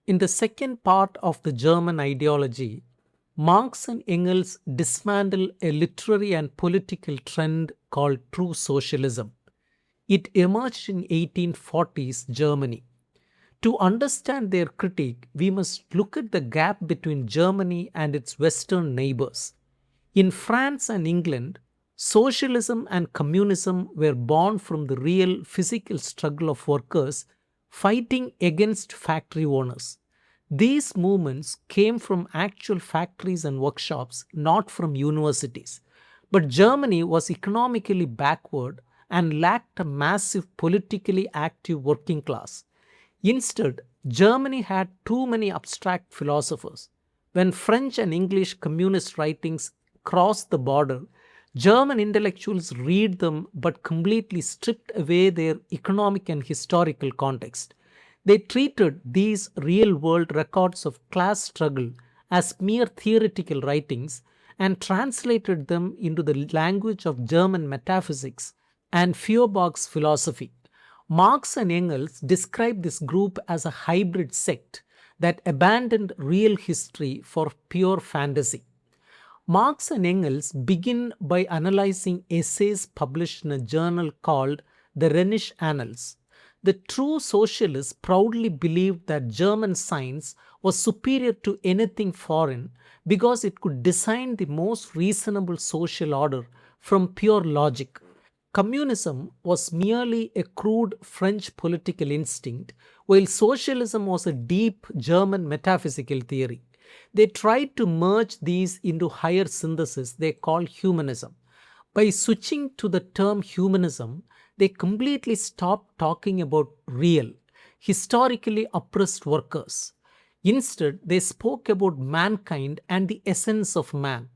In the second part of the German ideology, Marx and Engels dismantle a literary and political trend called true socialism. It emerged in 1840s Germany. To understand their critique, we must look at the gap between Germany and its Western neighbors. In France and England, socialism and communism were born from the real physical struggle of workers fighting against factory owners. These movements came from actual factories and workshops, not from universities. But Germany was economically backward and lacked a massive politically active working class. Instead, Germany had too many abstract philosophers. When French and English communist writings crossed the border, German intellectuals read them but completely stripped away their economic and historical context. They treated these real world records of class struggle as mere theoretical writings and translated them into the language of German metaphysics and Feuerbach's philosophy. Marx and Engels describe this group as a hybrid sect that abandoned real history for pure fantasy. Marx and Engels begin by analyzing essays published in a journal called the Rhenish Annals. The true socialists proudly believed that German science was superior to anything foreign because it could design the most reasonable social order from pure logic. Communism was merely a crude French political instinct, while socialism was a deep German metaphysical theory. They tried to merge these into higher synthesis they call humanism. By switching to the term humanism, they completely stopped talking about real, historically oppressed workers. Instead, they spoke about mankind and the essence of man.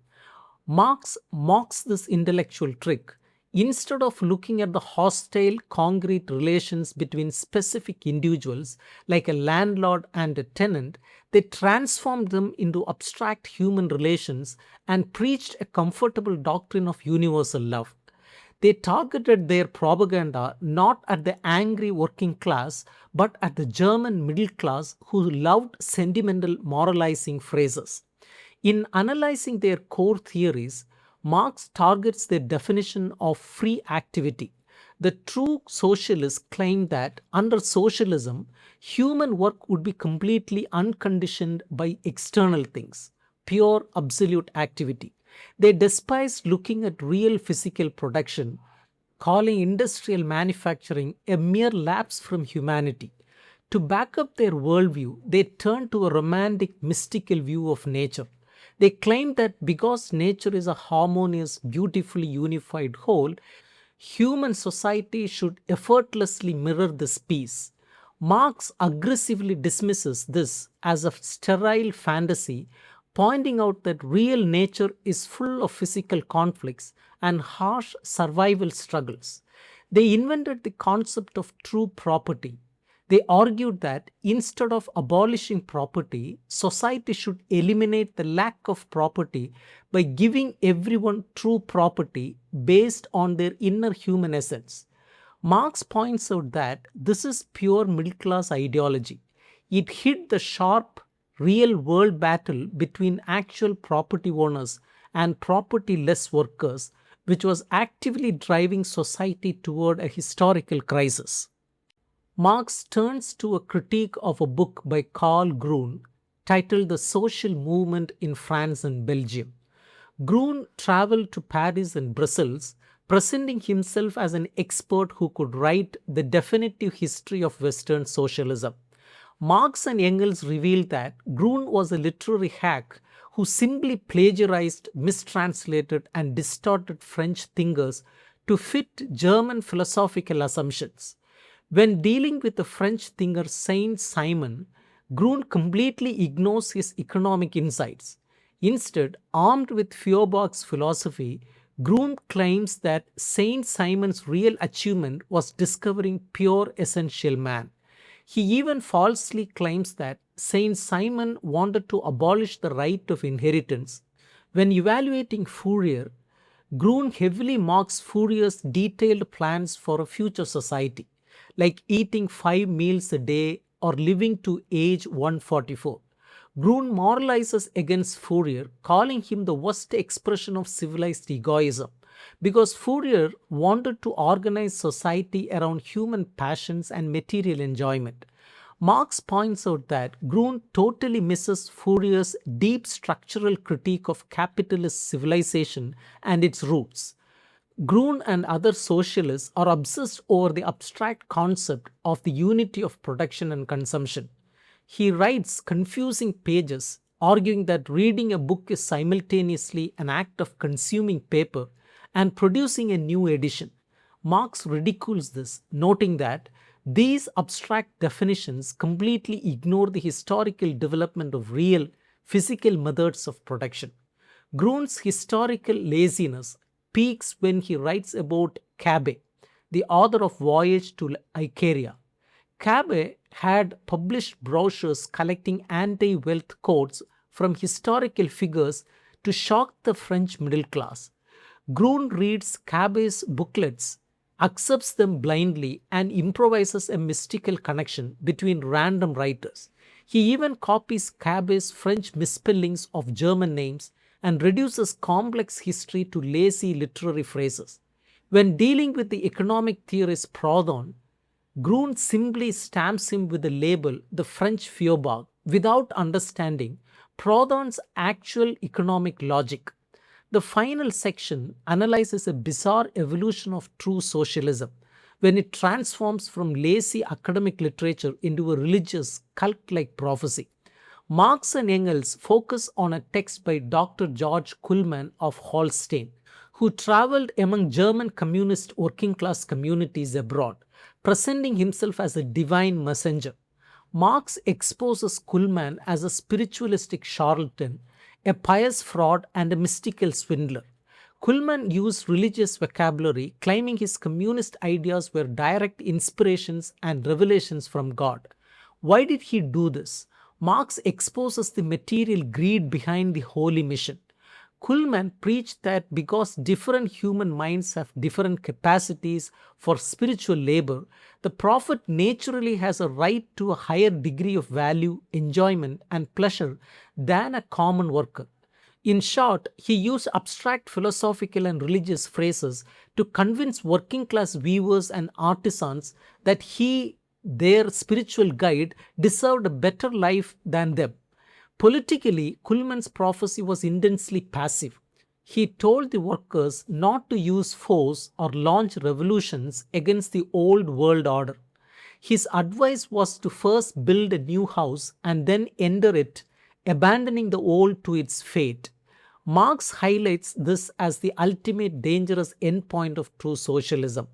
Marx mocks this intellectual trick. Instead of looking at the hostile, concrete relations between specific individuals, like a landlord and a tenant, they transformed them into abstract human relations and preached a comfortable doctrine of universal love. They targeted their propaganda not at the angry working class, but at the German middle class who loved sentimental moralizing phrases. In analyzing their core theories, Marx targets their definition of free activity. The true socialists claim that under socialism, human work would be completely unconditioned by external things, pure absolute activity. They despise looking at real physical production, calling industrial manufacturing a mere lapse from humanity. To back up their worldview, they turn to a romantic, mystical view of nature. They claim that because nature is a harmonious, beautifully unified whole, human society should effortlessly mirror this peace. Marx aggressively dismisses this as a sterile fantasy, pointing out that real nature is full of physical conflicts and harsh survival struggles. They invented the concept of true property. They argued that instead of abolishing property, society should eliminate the lack of property by giving everyone true property based on their inner human essence. Marx points out that this is pure middle class ideology. It hid the sharp, real world battle between actual property owners and property less workers, which was actively driving society toward a historical crisis. Marx turns to a critique of a book by Karl Grun titled The Social Movement in France and Belgium. Grun traveled to Paris and Brussels, presenting himself as an expert who could write the definitive history of Western socialism. Marx and Engels revealed that Grun was a literary hack who simply plagiarized, mistranslated, and distorted French thinkers to fit German philosophical assumptions. When dealing with the French thinker Saint Simon, Grun completely ignores his economic insights. Instead, armed with Feuerbach's philosophy, Grun claims that Saint Simon's real achievement was discovering pure essential man. He even falsely claims that Saint Simon wanted to abolish the right of inheritance. When evaluating Fourier, Grun heavily mocks Fourier's detailed plans for a future society, like eating 5 meals a day or living to age 144. Grun moralizes against Fourier, calling him the worst expression of civilized egoism, because Fourier wanted to organize society around human passions and material enjoyment. Marx points out that Grun totally misses Fourier's deep structural critique of capitalist civilization and its roots. Grun and other socialists are obsessed over the abstract concept of the unity of production and consumption. He writes confusing pages arguing that reading a book is simultaneously an act of consuming paper and producing a new edition. Marx ridicules this, noting that these abstract definitions completely ignore the historical development of real physical methods of production. Grun's historical laziness peaks when he writes about Cabet, the author of Voyage to Icaria. Cabet had published brochures collecting anti-wealth quotes from historical figures to shock the French middle class. Grun reads Cabet's booklets, accepts them blindly, and improvises a mystical connection between random writers. He even copies Cabet's French misspellings of German names and reduces complex history to lazy literary phrases. When dealing with the economic theorist Proudhon, Grun simply stamps him with the label the French Feuerbach without understanding Proudhon's actual economic logic. The final section analyzes a bizarre evolution of true socialism when it transforms from lazy academic literature into a religious cult-like prophecy. Marx and Engels focus on a text by Dr. George Kuhlmann of Holstein, who traveled among German communist working class communities abroad, presenting himself as a divine messenger. Marx exposes Kuhlmann as a spiritualistic charlatan, a pious fraud, and a mystical swindler. Kuhlmann used religious vocabulary, claiming his communist ideas were direct inspirations and revelations from God. Why did he do this? Marx exposes the material greed behind the holy mission. Kuhlmann preached that because different human minds have different capacities for spiritual labor, the prophet naturally has a right to a higher degree of value, enjoyment, and pleasure than a common worker. In short, he used abstract philosophical and religious phrases to convince working class weavers and artisans that he, their spiritual guide, deserved a better life than them. Politically, Kuhlmann's prophecy was intensely passive. He told the workers not to use force or launch revolutions against the old world order. His advice was to first build a new house and then enter it, abandoning the old to its fate. Marx highlights this as the ultimate dangerous endpoint of true socialism.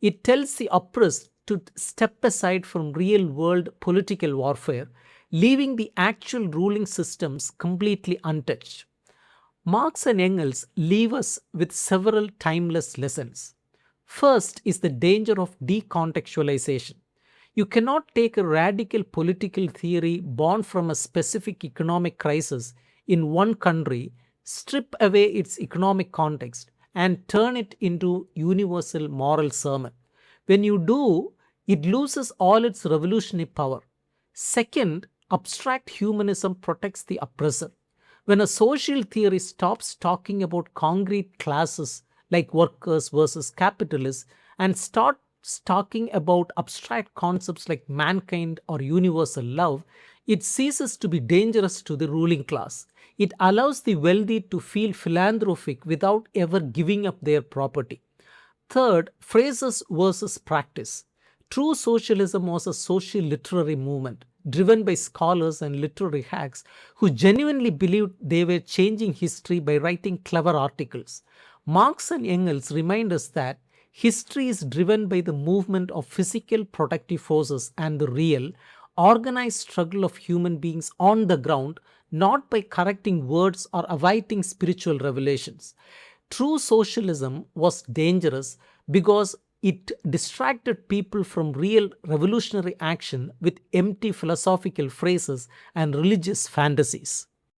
It tells the oppressed to step aside from real world political warfare, leaving the actual ruling systems completely untouched. Marx and Engels leave us with several timeless lessons. First is the danger of decontextualization. You cannot take a radical political theory born from a specific economic crisis in one country, strip away its economic context, and turn it into universal moral sermon. When you do, it loses all its revolutionary power. Second, abstract humanism protects the oppressor. When a social theory stops talking about concrete classes like workers versus capitalists and starts talking about abstract concepts like mankind or universal love, it ceases to be dangerous to the ruling class. It allows the wealthy to feel philanthropic without ever giving up their property. Third, phrases versus practice. True socialism was a social literary movement driven by scholars and literary hacks who genuinely believed they were changing history by writing clever articles. Marx and Engels remind us that history is driven by the movement of physical productive forces and the real, organized struggle of human beings on the ground, not by correcting words or awaiting spiritual revelations. True socialism was dangerous because it distracted people from real revolutionary action with empty philosophical phrases and religious fantasies.